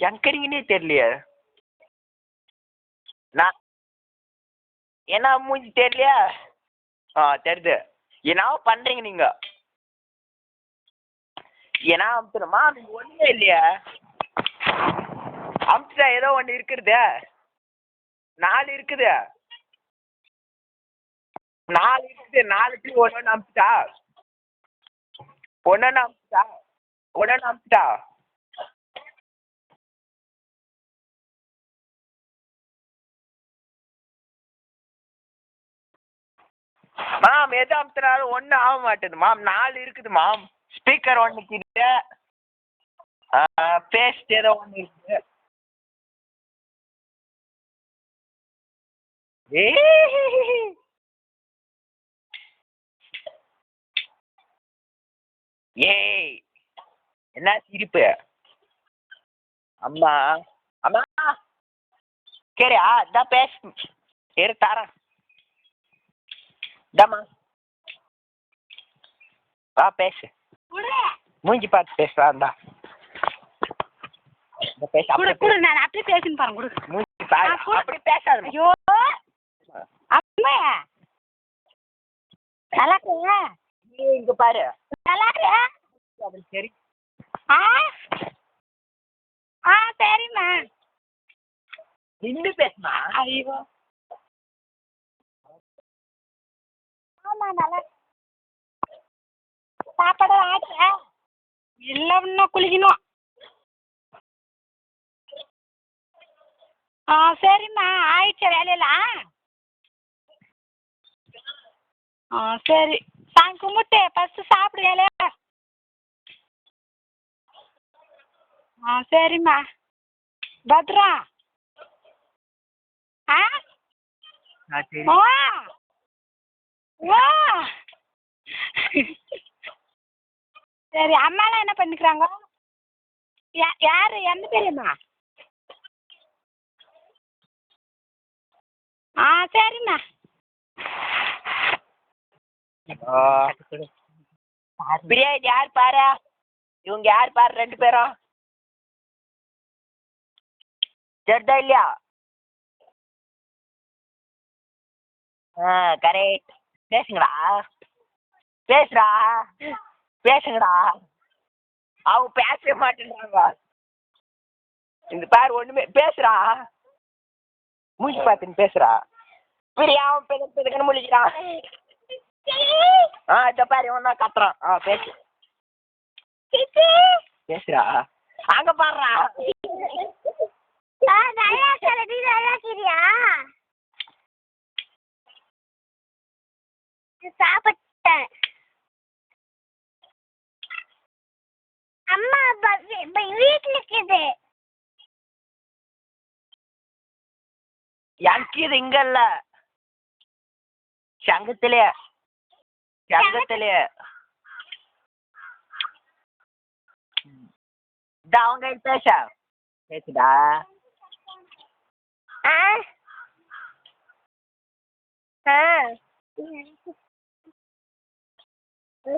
எங்கறீங்கன்னே தெரியலையே. நான் என்ன மூஞ்சி தெரியலையா? தெரியுது. என்னவோ பண்ணுறீங்க நீங்கள். ஏன்னா அமுத்துறமா ஒன்றுமே இல்லையா? அமுத்துட்டா ஏதோ ஒன்று இருக்குது. 4 இருக்குது. 4 இருக்குது. 4த்துக்கு ஒன்று அமுத்துட்டா. ஒன்று அமுத்துட்டா. ஒன்று அமுத்துட்டா. மாம் எது அமுத்துனாலும் ஒன்றும் ஆக மாட்டேது மாம். 4 இருக்குது மாம். ஸ்பீக்கர் ஒன்று இருக்குது. பேஸ்ட் ஏதோ ஒன்று இருக்குது. ஏய் என்ன சிரிப்பு? அம்மா அம்மா சரியா இதான் பேச இரு தரேன். இதாம்மா வா பேசு. மூஞ்சி பார்த்து பேசுறான்டா. பேச நான் அப்படியே பேசுன்னு பாருங்க கொடு. மூஞ்சி பாரு. அப்படி பேசாத. ஐயோ அம்மா நல்லா இருக்கீங்க? நீ இங்க பாரு. நல்லா இருக்கியா? சரி. சரிம்மா. நின்று பேசுமா? ஐயோ ஆமா நல்லா. சாப்பாடு ஆடுறா? இல்லை இன்னும் குளிக்கணும். சரிம்மா ஆயிடுச்சா வேலையெல்லாம்? சரி சாமி கும்பிட்டு ஃபஸ்ட்டு சாப்பிடு வேலையா? சரிம்மா பத்ரம். சரி. ஓ ஓ சரி அம்மாலாம் என்ன பண்ணிக்கிறாங்க? யார் எந்த பெரியம்மா? சரிம்மா. பிரியாணி யார் பாரு? இவங்க யார் பாரு 2 பேரும்? சரிதா இல்லையா? கரெக்ட். பேசுங்கடா. பேசுடா. பேசுங்கடா. அவங்க பேசவே மாட்டேன்றாங்க. இந்த பேர் ஒண்ணுமே பேசுறா. மூஞ்சி பார்த்துன்னு பேசுறா. பிரியா அவன் பெதுக்குன்னு முழிக்கிறான். இந்த பாரு இவன் தான் கத்துறான். பேசு. பேசுறா. அங்க பாடுறா. சாப்பிட்டேன். அம்மா வீட்டுல இருக்குது. எனக்கு இது இங்க இல்ல. சங்கத்திலே. சங்கத்திலே. அவங்க பேச பேசுடா.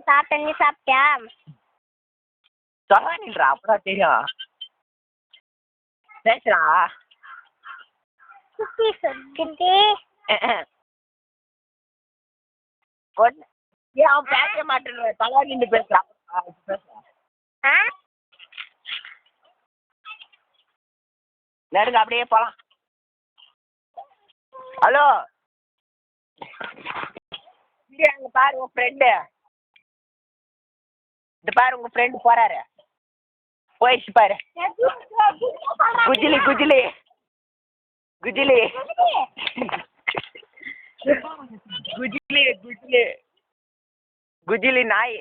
சாப்பிட்ட. நீ சாப்பிட்டியா? சொல்றா அப்பதான் தெரியும். பேசுறா. குட்டி சொல்லிட்டு ஏன் அவன் பேச மாட்டேன். தலா நின்று பேசுறான். நெருங்க அப்படியே போலாம். ஹலோ அங்க பாரு உன் ஃப்ரெண்டு. இந்த பாரு உங்க ஃப்ரெண்டு போறாரு. போயிடுச்சு பாரு. குஜிலி குஜிலி குஜிலி குஜிலி குஜிலி குஜிலி நாய்.